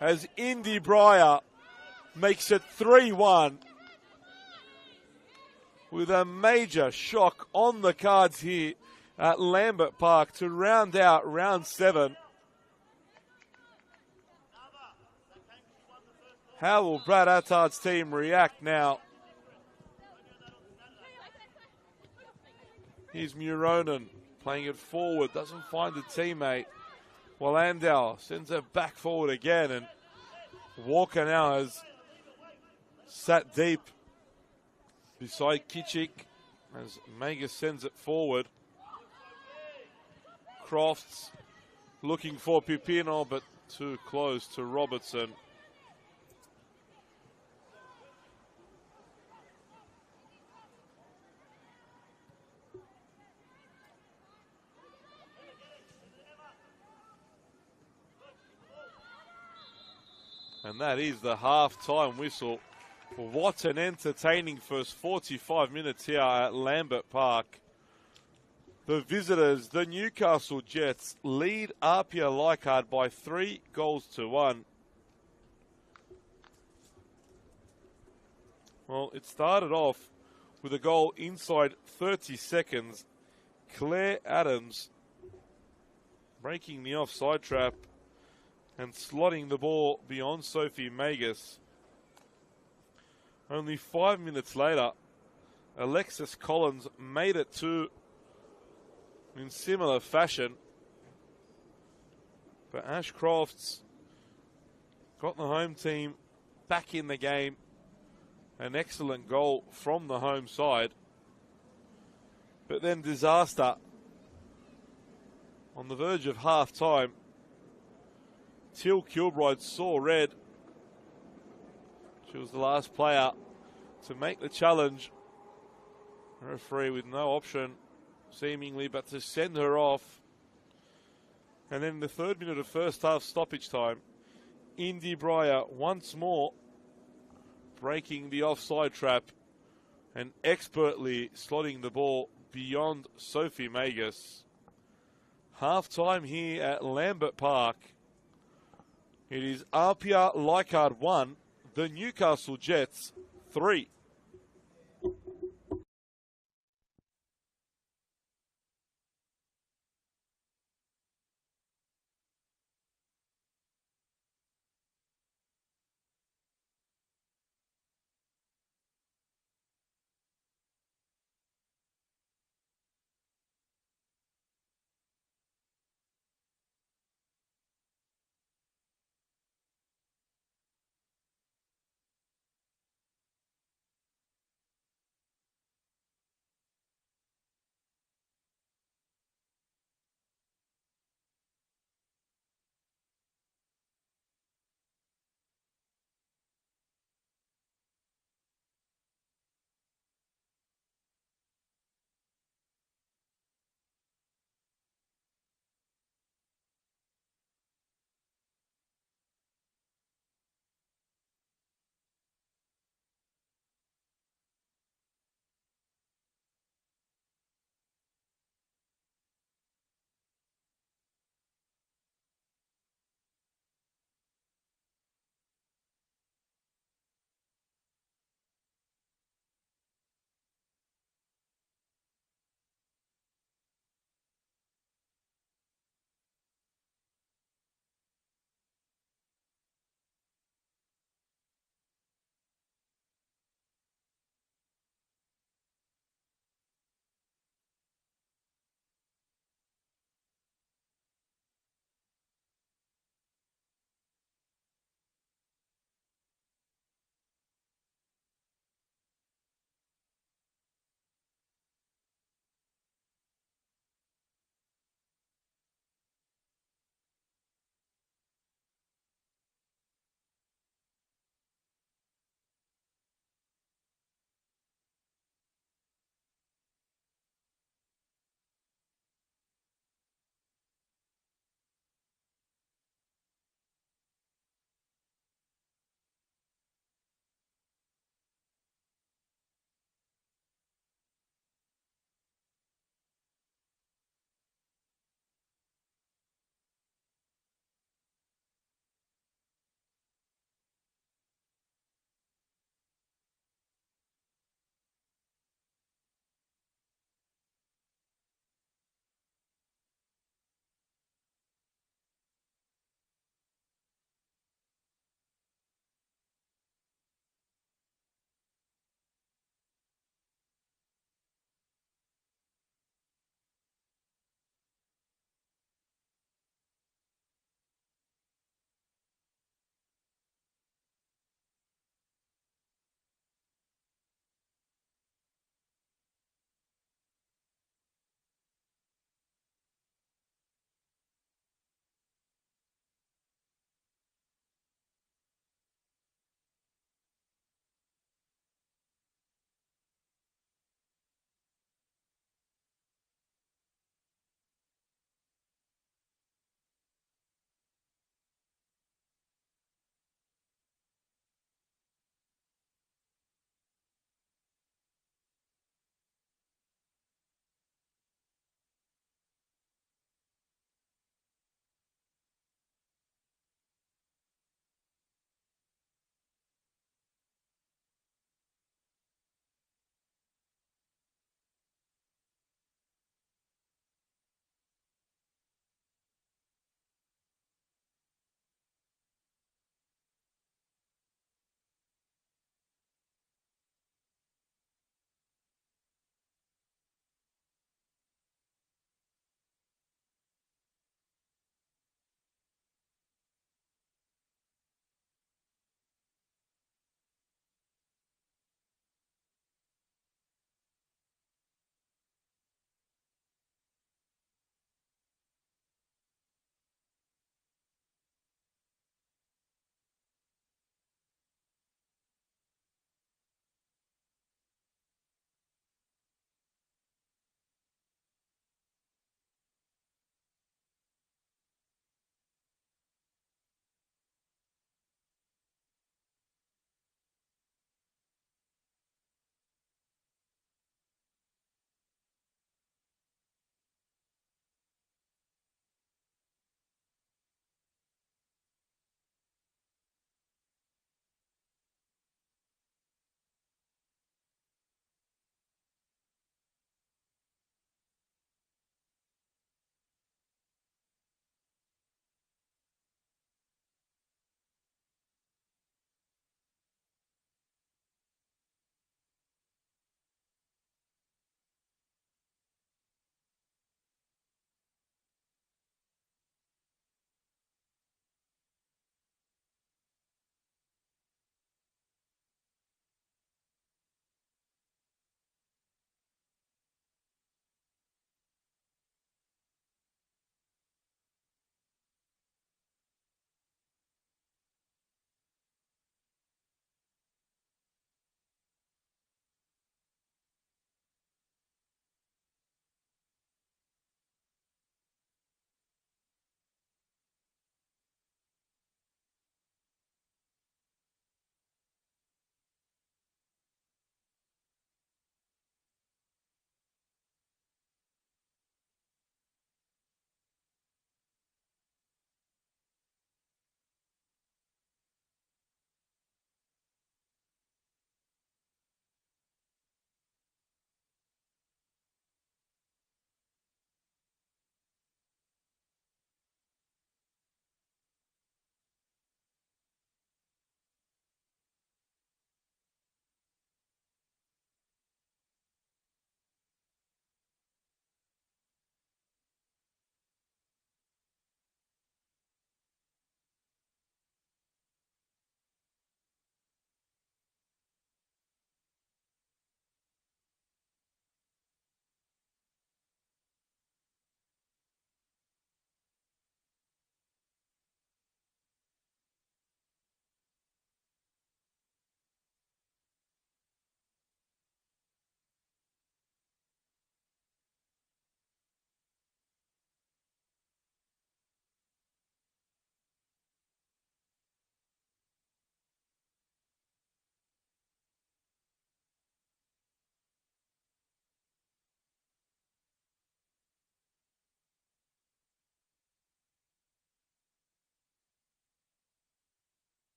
[SPEAKER 1] As Indy Breyer makes it 3-1. With a major shock on the cards here at Lambert Park to round out round 7. How will Brad Attard's team react now? Here's Muronen playing it forward, doesn't find a teammate. While Andau sends it back forward again, and Walker now has sat deep beside Kitchik as Magus sends it forward. Crofts looking for Pipino, but too close to Robertson. And that is the half-time whistle. What an entertaining first 45 minutes here at Lambert Park. The visitors, the Newcastle Jets, lead APIA Leichhardt by 3-1. Well, it started off with a goal inside 30 seconds. Claire Adams breaking the offside trap and slotting the ball beyond Sophie Magus. Only 5 minutes later, Alexis Collins made it 2 in similar fashion. But Ashcroft's got the home team back in the game. An excellent goal from the home side. But then disaster on the verge of half-time. Teal Kilbride saw red. She was the last player to make the challenge. Referee with no option, seemingly, but to send her off. And then in the 3rd minute of first half stoppage time, Indy Breyer once more breaking the offside trap and expertly slotting the ball beyond Sophie Magus. Half-time here at Lambert Park. It is APIA Leichhardt 1, the Newcastle Jets 3.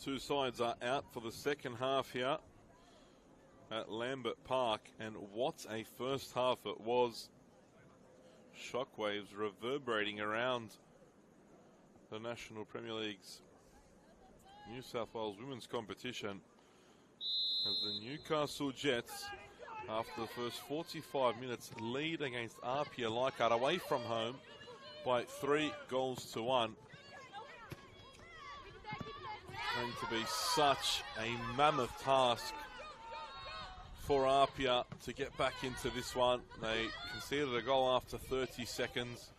[SPEAKER 1] Two sides are out for the second half here at Lambert Park, and what a first half it was. Shockwaves reverberating around the National Premier League's New South Wales women's competition as the Newcastle Jets, after the first 45 minutes, lead against APIA Leichhardt away from home by 3 goals to 1. Going to be such a mammoth task for APIA to get back into this one. They conceded a goal after 30 seconds.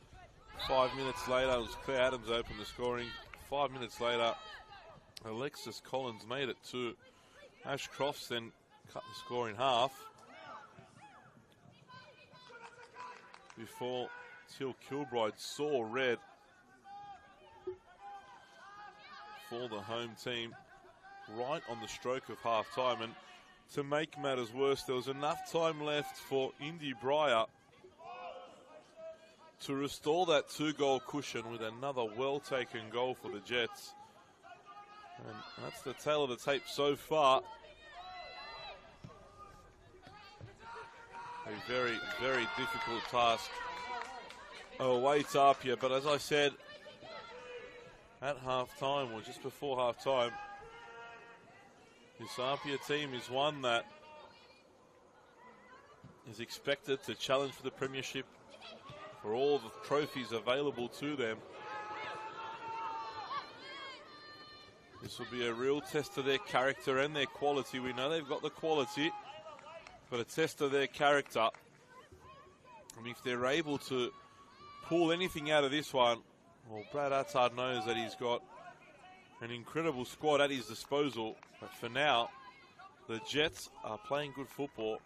[SPEAKER 1] 5 minutes later, it was Claire Adams opened the scoring. 5 minutes later, Alexis Collins made it 2. Ash Crofts then cut the score in half before Till Kilbride saw red for the home team right on the stroke of half time. And to make matters worse, there was enough time left for Indy Breyer to restore that 2-goal cushion with another well-taken goal for the Jets. And that's the tale of the tape so far. A very, very difficult task awaits APIA, but as I said, at half-time, or just before half-time, this APIA team is one that is expected to challenge for the premiership, for all the trophies available to them. This will be a real test of their character and their quality. We know they've got the quality, but a test of their character. And if they're able to pull anything out of this one, well, Brad Attard knows that he's got an incredible squad at his disposal. But for now, the Jets are playing good football.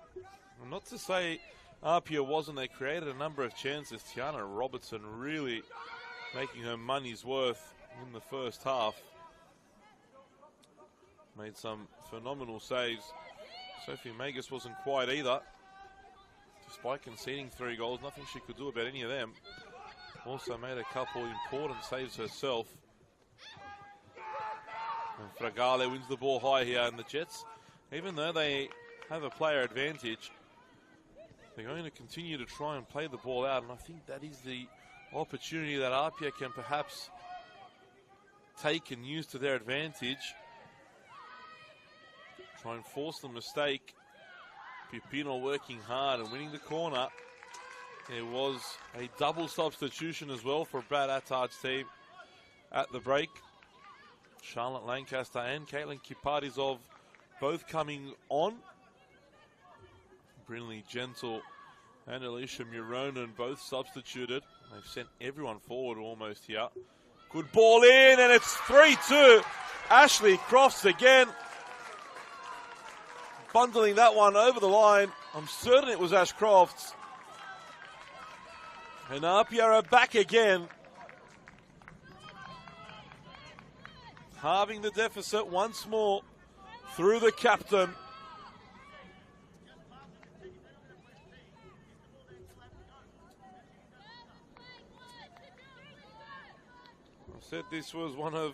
[SPEAKER 1] And not to say APIA wasn't. They created a number of chances. Tiana Robertson really making her money's worth in the first half. Made some phenomenal saves. Sophie Magus wasn't quite either. Despite conceding 3 goals, nothing she could do about any of them. Also made a couple important saves herself. And Fragale wins the ball high here, and the Jets, even though they have a player advantage, they're going to continue to try and play the ball out, and I think that is the opportunity that APIA can perhaps take and use to their advantage. Try and force the mistake. Pipino working hard and winning the corner. There was a double substitution as well for Brad Attard's team at the break. Charlotte Lancaster and Caitlin Kipadizov both coming on. Brinley Gentle and Alicia Muronen both substituted. They've sent everyone forward almost here. Good ball in, and it's 3-2. Ashley Crofts again, bundling that one over the line. I'm certain it was Ash Crofts. And APIA are back again, halving the deficit once more through the captain. I said this was one of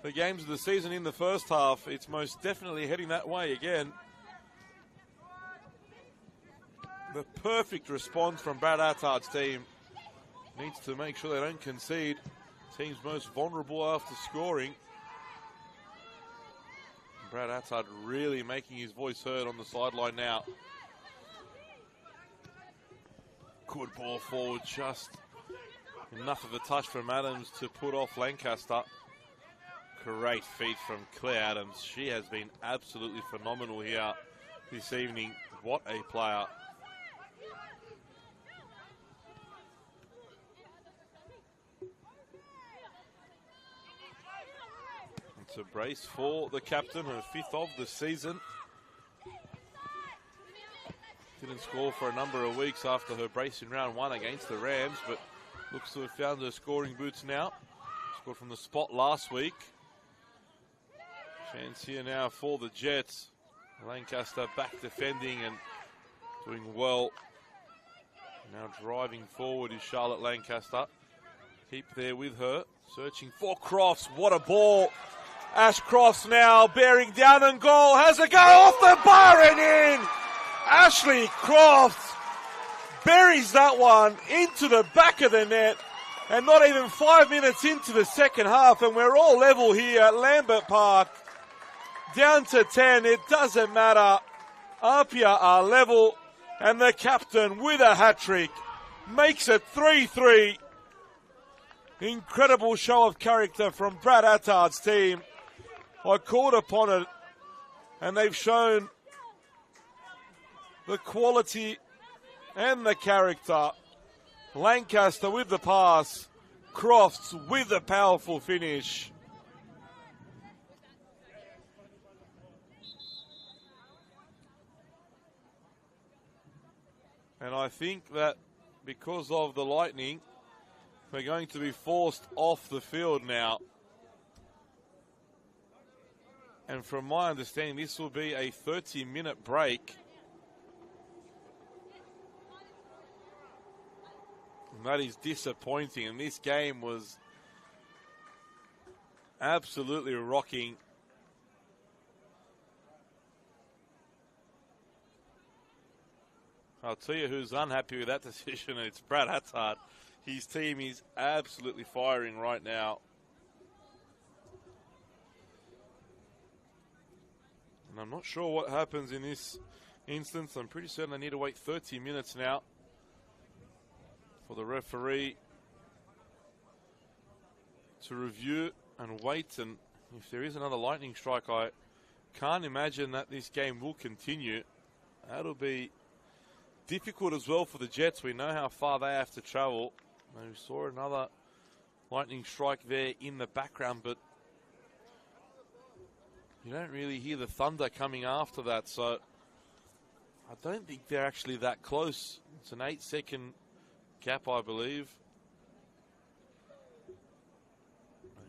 [SPEAKER 1] the games of the season in the first half. It's most definitely heading that way again. The perfect response from Brad Attard's team. Needs to make sure they don't concede. Team's most vulnerable after scoring. Brad Attard really making his voice heard on the sideline now. Good ball forward, just enough of a touch from Adams to put off Lancaster. Great feat from Claire Adams. She has been absolutely phenomenal here this evening. What a player. It's a brace for the captain, her 5th of the season. Didn't score for a number of weeks after her brace in round 1 against the Rams, but looks to have found her scoring boots now. Scored from the spot last week. Chance here now for the Jets. Lancaster back defending and doing well. Now driving forward is Charlotte Lancaster. Keep there with her. Searching for Crofts. What a ball. Ashcroft's now bearing down and goal. Has a go off the bar and in. Ashley Croft buries that one into the back of the net. And not even 5 minutes into the second half, and we're all level here at Lambert Park. Down to 10, it doesn't matter. APIA are level, and the captain with a hat-trick makes it 3-3. Incredible show of character from Brad Attar's team. I called upon it, and they've shown the quality and the character. Lancaster with the pass, Crofts with the powerful finish. And I think that because of the lightning, we're going to be forced off the field now. And from my understanding, this will be a 30-minute break. And that is disappointing. And this game was absolutely rocking. I'll tell you who's unhappy with that decision. It's Brad Attardt. His team is absolutely firing right now. And I'm not sure what happens in this instance. I'm pretty certain I need to wait 30 minutes now for the referee to review and wait. And if there is another lightning strike, I can't imagine that this game will continue. That'll be difficult as well for the Jets. We know how far they have to travel. We saw another lightning strike there in the background, but you don't really hear the thunder coming after that, so I don't think they're actually that close. It's an 8-second gap, I believe. And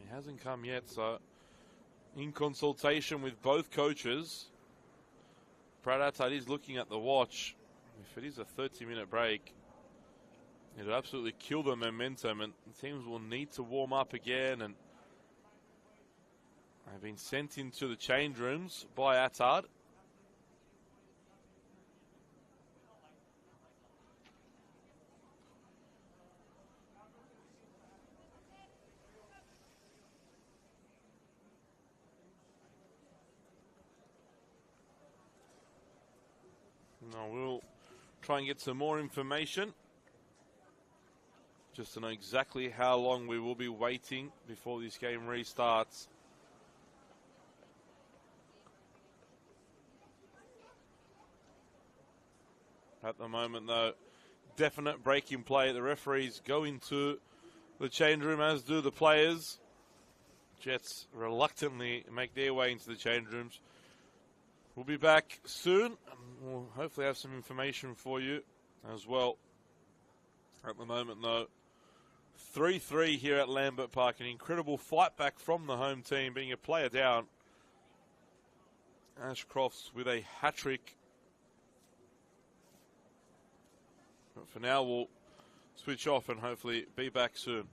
[SPEAKER 1] it hasn't come yet, so in consultation with both coaches, Brad Attardt is looking at the watch. If it is a 30-minute break, it'll absolutely kill the momentum, and teams will need to warm up again. And they've been sent into the change rooms by Attardt. Now we'll try and get some more information, just to know exactly how long we will be waiting before this game restarts. At the moment, though, definite break in play. The referees go into the change room, as do the players. Jets reluctantly make their way into the change rooms. We'll be back soon. We'll hopefully have some information for you as well. At the moment, though, 3-3 here at Lambert Park. An incredible fight back from the home team, being a player down. Ashcroft's with a hat-trick. But for now, we'll switch off and hopefully be back soon.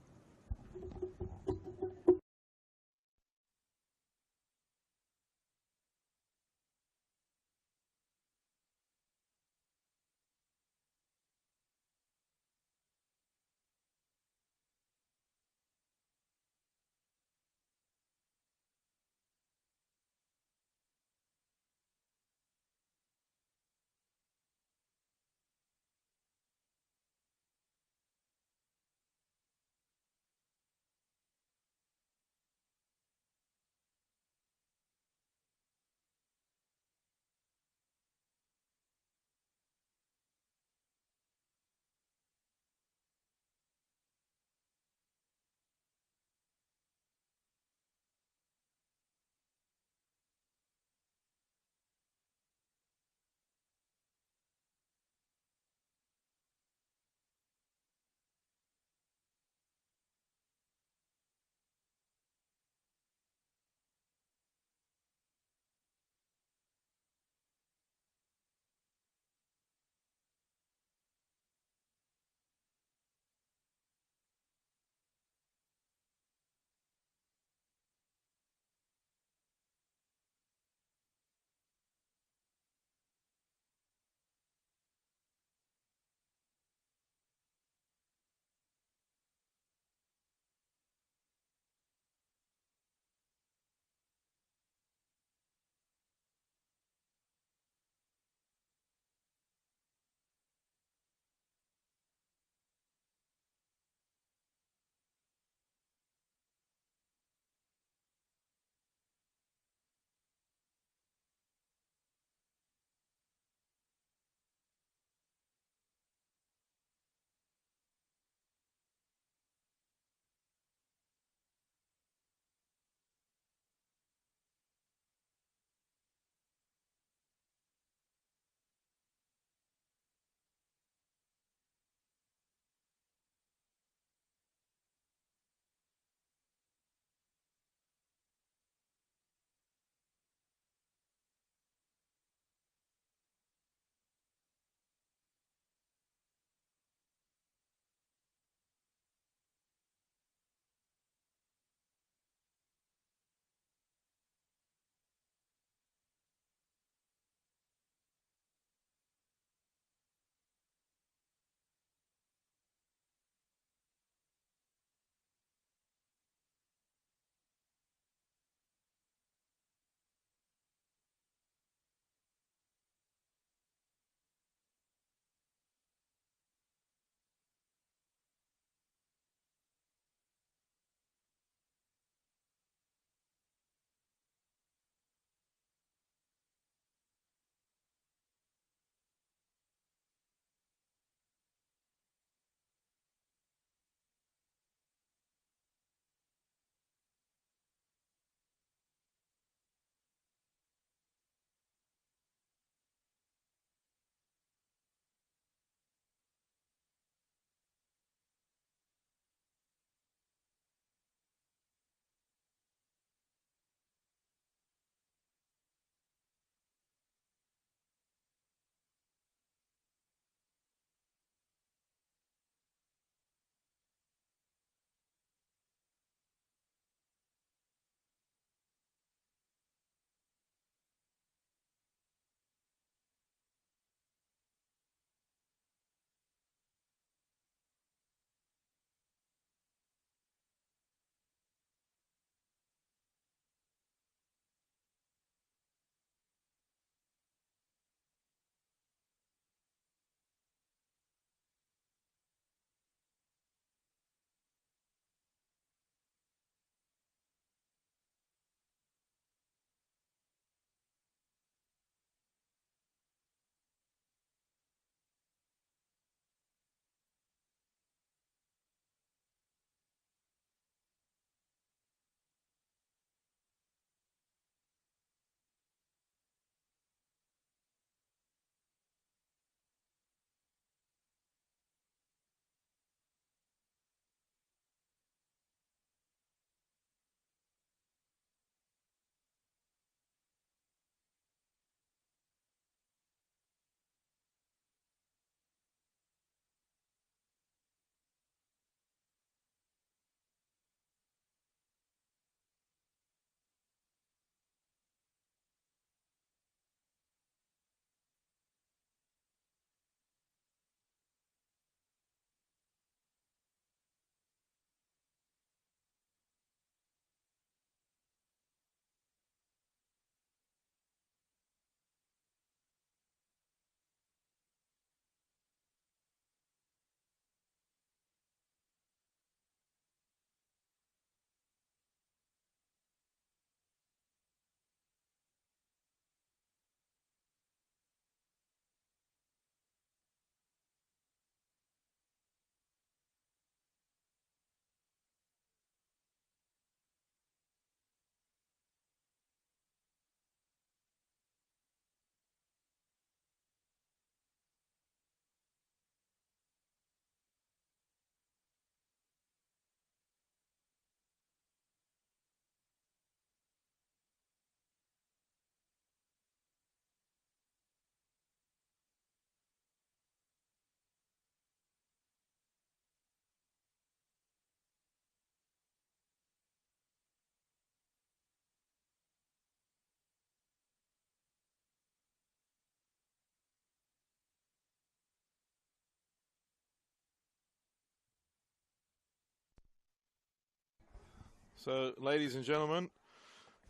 [SPEAKER 1] So, ladies and gentlemen,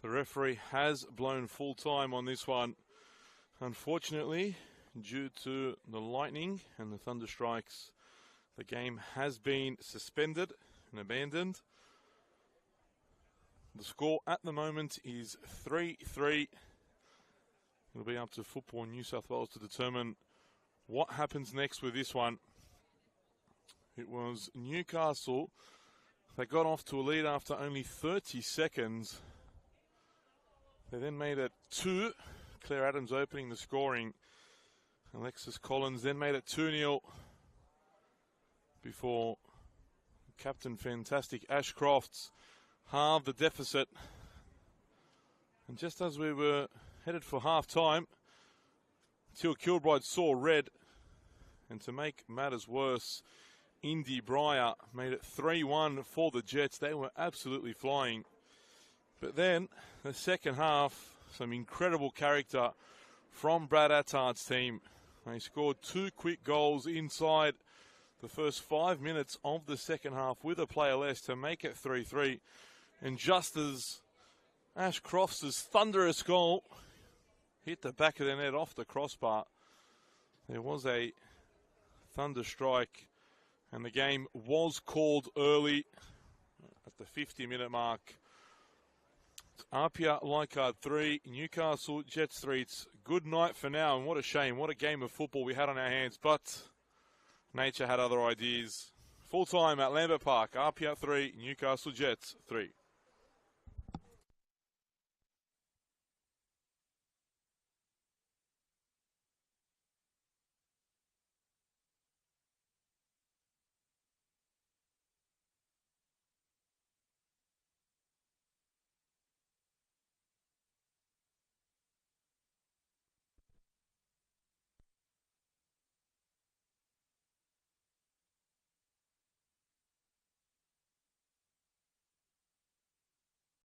[SPEAKER 1] the referee has blown full time on this one. Unfortunately, due to the lightning and the thunder strikes, the game has been suspended and abandoned. The score at the moment is 3-3. It'll be up to Football New South Wales to determine what happens next with this one. It was Newcastle. They got off to a lead after only 30 seconds. They then made it 2. Claire Adams opening the scoring. Alexis Collins then made it 2-0 before Captain Fantastic Ash Crofts halved the deficit. And just as we were headed for half-time, Teal Kilbride saw red. And to make matters worse, Indy Breyer made it 3-1 for the Jets. They were absolutely flying. But then, the second half, some incredible character from Brad Attart's team. They scored 2 quick goals inside the first 5 minutes of the second half with a player less to make it 3-3. And just as Ash Crofts' thunderous goal hit the back of the net off the crossbar, there was a thunder strike. And the game was called early at the 50-minute mark. It's APIA Leichhardt 3, Newcastle Jets 3. It's good night for now, and what a shame. What a game of football we had on our hands, but nature had other ideas. Full time at Lambert Park, APIA 3, Newcastle Jets 3.